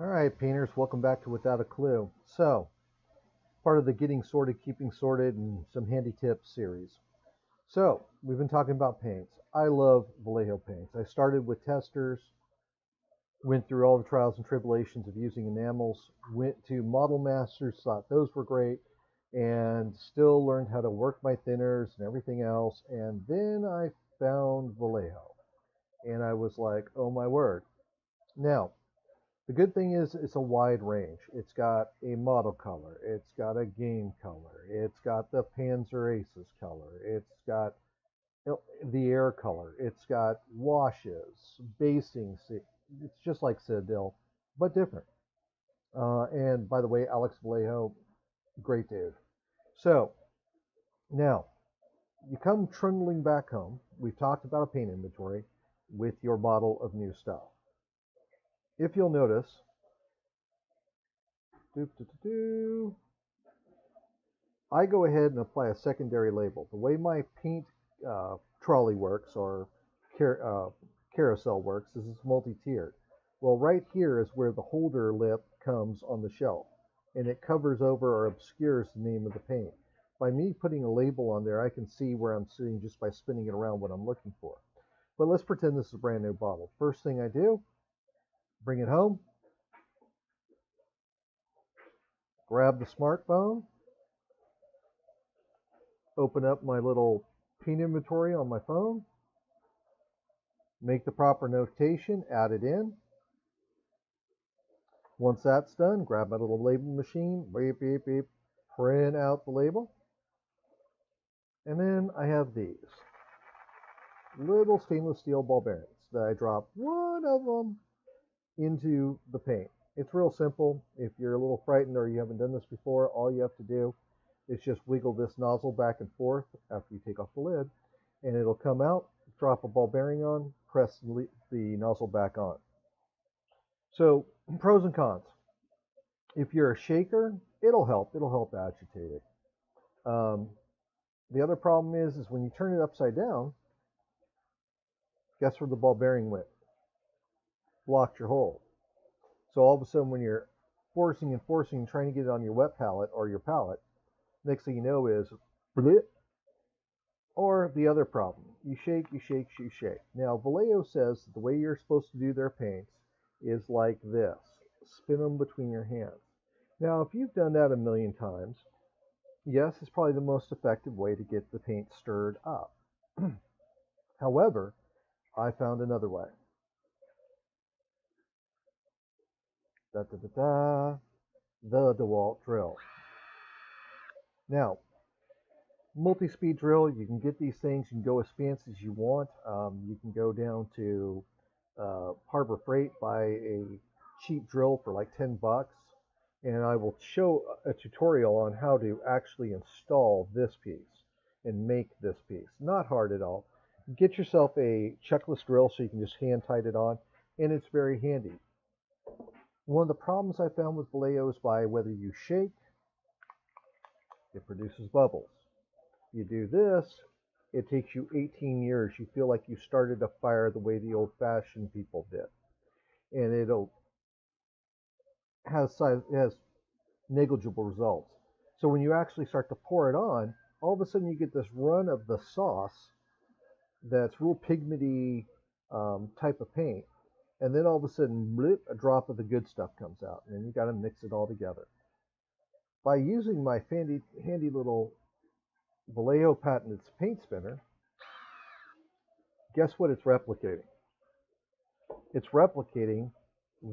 All right, painters, welcome back to Without a Clue. So, part of the Getting Sorted, Keeping Sorted, and some handy tips series. So, we've been talking about paints. I love Vallejo paints. I started with testers, went through all the trials and tribulations of using enamels, went to Model Masters, thought those were great, and still learned how to work my thinners and everything else. And then I found Vallejo, and I was like, oh my word. Now, the good thing is it's a wide range. It's got a model color. It's got a game color. It's got the Panzer Aces color. It's got the air color. It's got washes, basing. It's just like Citadel, but different. And by the way, Alex Vallejo, great dude. So now you come trundling back home. We've talked about a paint inventory with your bottle of new stuff. If you'll notice, doo, doo, doo, doo, I go ahead and apply a secondary label. The way my paint trolley works or car carousel works is it's multi-tiered. Well, right here is where the holder lip comes on the shelf, and it covers over or obscures the name of the paint. By me putting a label on there, I can see where I'm sitting just by spinning it around what I'm looking for. But let's pretend this is a brand new bottle. First thing I do, bring it home, grab the smartphone, open up my little paint inventory on my phone, make the proper notation, add it in. Once that's done, grab my little label machine, beep, beep, beep, print out the label. And then I have these little stainless steel ball bearings that I drop one of them into the paint. It's real simple. If you're a little frightened or you haven't done this before, all you have to do is just wiggle this nozzle back and forth after you take off the lid, and it'll come out, drop a ball bearing on, press the nozzle back on. So, pros and cons. If you're a shaker, it'll help. It'll help agitate it. Um, the other problem is when you turn it upside down, guess where the ball bearing went? Blocked your hole. So all of a sudden, when you're forcing and forcing and trying to get it on your wet palette or your palette, next thing you know is bleh. Or the other problem, you shake, you shake, you shake. Now, Vallejo says that the way you're supposed to do their paints is like this. Spin them between your hands. Now, if you've done that a million times, yes, it's probably the most effective way to get the paint stirred up. However, I found another way. Da da da da. The DeWalt drill. Now, multi-speed drill, you can get these things. You can go as fancy as you want. You can go down to Harbor Freight, buy a cheap drill for like $10, and I will show a tutorial on how to actually install this piece and make this piece. Not hard at all. Get yourself a chuckless drill so you can just hand tight it on, and it's very handy. One of the problems I found with Vallejo is by whether you shake, it produces bubbles. You do this, it takes you 18 years. You feel like you started a fire the way the old-fashioned people did. And it has negligible results. So when you actually start to pour it on, all of a sudden you get this run of the sauce that's real pigmenty type of paint, and then all of a sudden, blip, a drop of the good stuff comes out, and then you got to mix it all together. By using my handy little Vallejo patented paint spinner, guess what it's replicating? It's replicating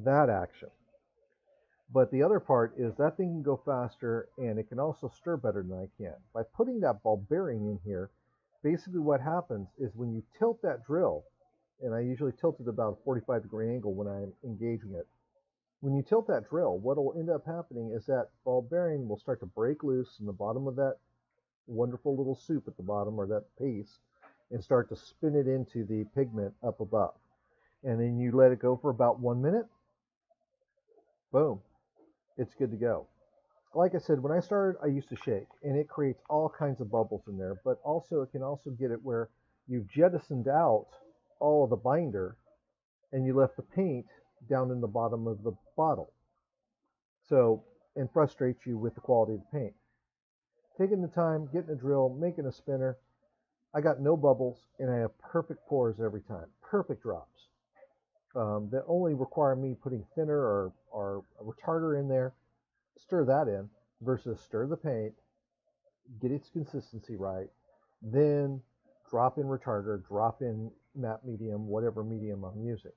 that action. But the other part is that thing can go faster and it can also stir better than I can. By putting that ball bearing in here, basically what happens is when you tilt that drill, and I usually tilt it about a 45-degree angle when I'm engaging it. When you tilt that drill, what will end up happening is that ball bearing will start to break loose in the bottom of that wonderful little soup at the bottom, or that paste, and start to spin it into the pigment up above. And then you let it go for about 1 minute, boom, it's good to go. Like I said, when I started, I used to shake, and it creates all kinds of bubbles in there, but also it can also get it where you've jettisoned out all of the binder, and you left the paint down in the bottom of the bottle. So, and frustrates you with the quality of the paint. Taking the time, getting a drill, making a spinner, I got no bubbles and I have perfect pours every time, perfect drops. That only require me putting thinner or a retarder in there, stir that in, versus stir the paint, get its consistency right, then drop in retarder, drop in matte medium, whatever medium I'm using.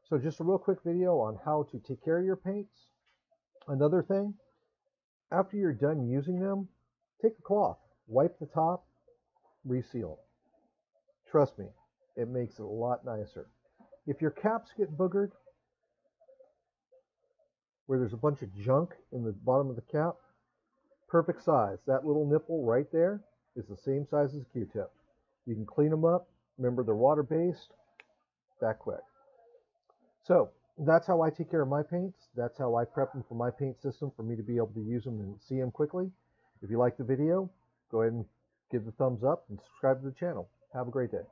So just a real quick video on how to take care of your paints. Another thing, after you're done using them, take a cloth, wipe the top, reseal. Trust me, it makes it a lot nicer. If your caps get boogered, where there's a bunch of junk in the bottom of the cap, perfect size. That little nipple right there is the same size as a Q-tip. You can clean them up. Remember, they're water-based, that quick. So that's how I take care of my paints. That's how I prep them for my paint system for me to be able to use them and see them quickly. If you like the video, go ahead and give the thumbs up and subscribe to the channel. Have a great day.